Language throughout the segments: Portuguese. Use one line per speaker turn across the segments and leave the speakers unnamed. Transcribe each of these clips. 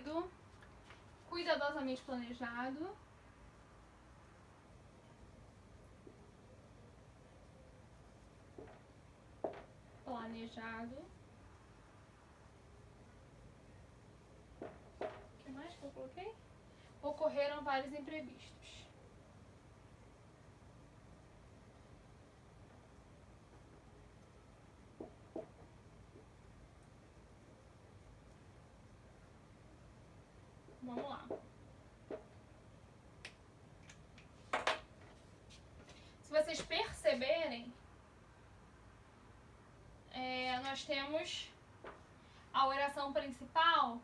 sido cuidadosamente planejado. O que mais que eu coloquei? Ocorreram vários imprevistos. Vamos lá. Se vocês perceberem, nós temos a oração principal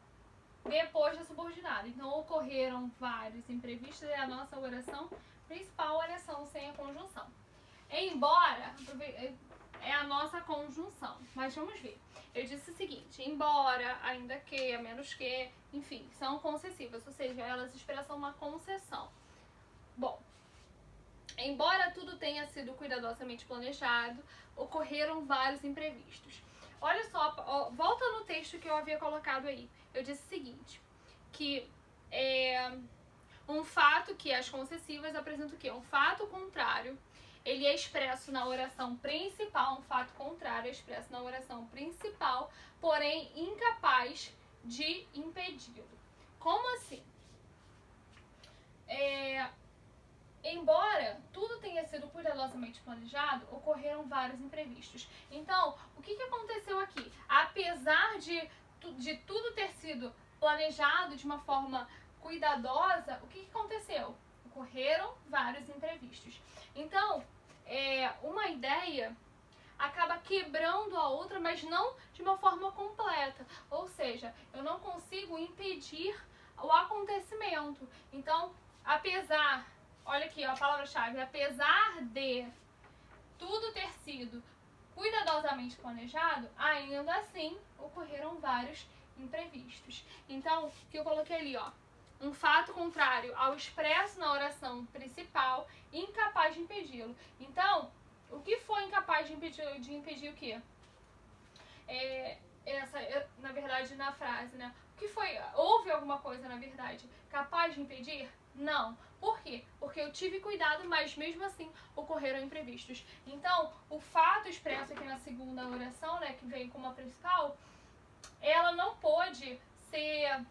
depois da subordinada. Então, ocorreram vários imprevistos e a nossa oração principal, oração sem a conjunção. Embora, é a nossa conjunção, mas vamos ver. Eu disse o seguinte: embora, ainda que, a menos que, enfim, são concessivas, ou seja, elas expressam uma concessão. Bom, embora tudo tenha sido cuidadosamente planejado, ocorreram vários imprevistos. Olha só, volta no texto que eu havia colocado aí. Eu disse o seguinte, que um fato que as concessivas apresentam o quê? Um fato contrário, ele é expresso na oração principal, um fato contrário é expresso na oração principal, porém incapaz de impedi-lo. Como assim? Embora tudo tenha sido cuidadosamente planejado, ocorreram vários imprevistos. Então, o que aconteceu aqui? Apesar de tudo ter sido planejado de uma forma cuidadosa, o que aconteceu? Ocorreram vários imprevistos. Então, uma ideia acaba quebrando a outra, mas não de uma forma completa. Ou seja, eu não consigo impedir o acontecimento. Então, apesar... Olha aqui, ó, a palavra-chave. Apesar de tudo ter sido cuidadosamente planejado, ainda assim ocorreram vários imprevistos. Então, o que eu coloquei ali, ó, um fato contrário ao expresso na oração principal, incapaz de impedi-lo. Então, o que foi incapaz de impedir o quê? Na verdade, na frase, né? O que foi? Houve alguma coisa, na verdade, capaz de impedir? Não. Por quê? Porque eu tive cuidado, mas mesmo assim ocorreram imprevistos. Então, o fato expresso aqui na segunda oração, né, que veio como a principal, ela não pôde ser,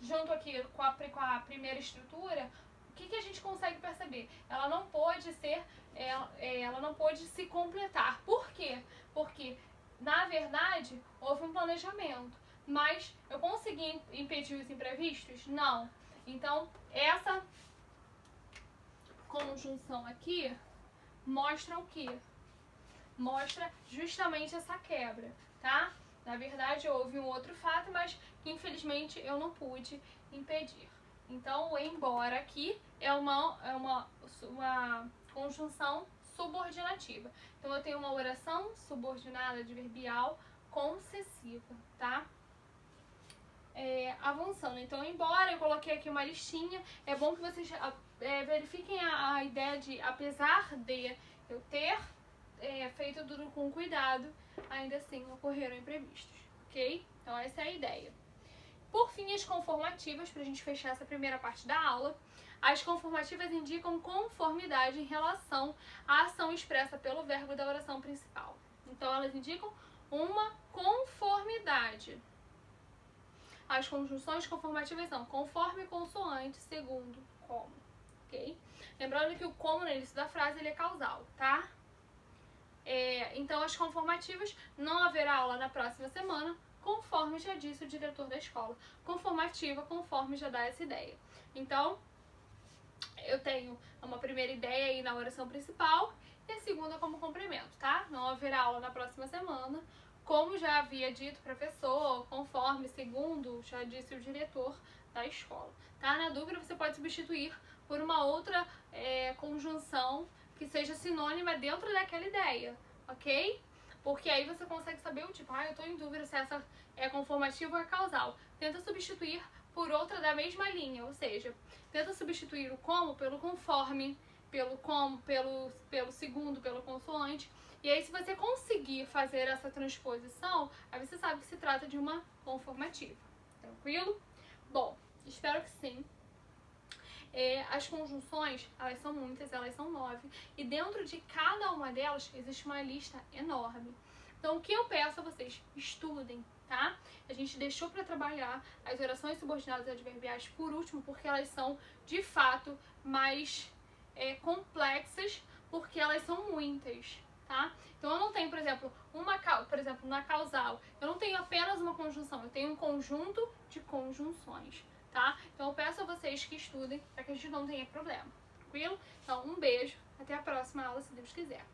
junto aqui com a primeira estrutura, o que a gente consegue perceber? Ela não pôde ser, ela não pôde se completar. Por quê? Porque, na verdade, houve um planejamento. Mas eu consegui impedir os imprevistos? Não. Então, essa conjunção aqui mostra o quê? Mostra justamente essa quebra, tá? Na verdade, houve um outro fato, mas que infelizmente eu não pude impedir. Então, o embora aqui é uma conjunção subordinativa. Então, eu tenho uma oração subordinada adverbial concessiva, tá? Avançando. Então, embora eu coloquei aqui uma listinha, é bom que vocês verifiquem a ideia de, apesar de eu ter feito tudo com cuidado, ainda assim ocorreram imprevistos, ok? Então, essa é a ideia. Por fim, as conformativas, para a gente fechar essa primeira parte da aula. As conformativas indicam conformidade em relação à ação expressa pelo verbo da oração principal. Então, elas indicam uma conformidade. As conjunções conformativas são conforme consoante, segundo, como, ok? Lembrando que o como no início da frase ele é causal, tá? Então, as conformativas, não haverá aula na próxima semana, conforme já disse o diretor da escola. Conformativa, conforme já dá essa ideia. Então, eu tenho uma primeira ideia aí na oração principal e a segunda como complemento, tá? Não haverá aula na próxima semana, como já havia dito o professor, conforme, segundo, já disse o diretor da escola, tá? Na dúvida, você pode substituir por uma outra conjunção que seja sinônima dentro daquela ideia, ok? Porque aí você consegue saber o tipo, eu tô em dúvida se essa é conformativa ou é causal. Tenta substituir por outra da mesma linha, ou seja, tenta substituir o como pelo conforme, pelo como, pelo segundo, pelo consoante. E aí, se você conseguir fazer essa transposição, aí você sabe que se trata de uma conformativa. Tranquilo? Bom, Espero que sim. As conjunções, elas são muitas, elas são 9. E dentro de cada uma delas existe uma lista enorme. Então, o que eu peço a vocês? Estudem, tá? A gente deixou para trabalhar as orações subordinadas adverbiais por último, porque elas são, de fato, mais complexas, porque elas são muitas, tá? Então, eu não tenho, por exemplo, na causal, eu não tenho apenas uma conjunção, eu tenho um conjunto de conjunções, tá? Então, eu peço a vocês que estudem, para que a gente não tenha problema, tranquilo? Então, um beijo, até a próxima aula, se Deus quiser.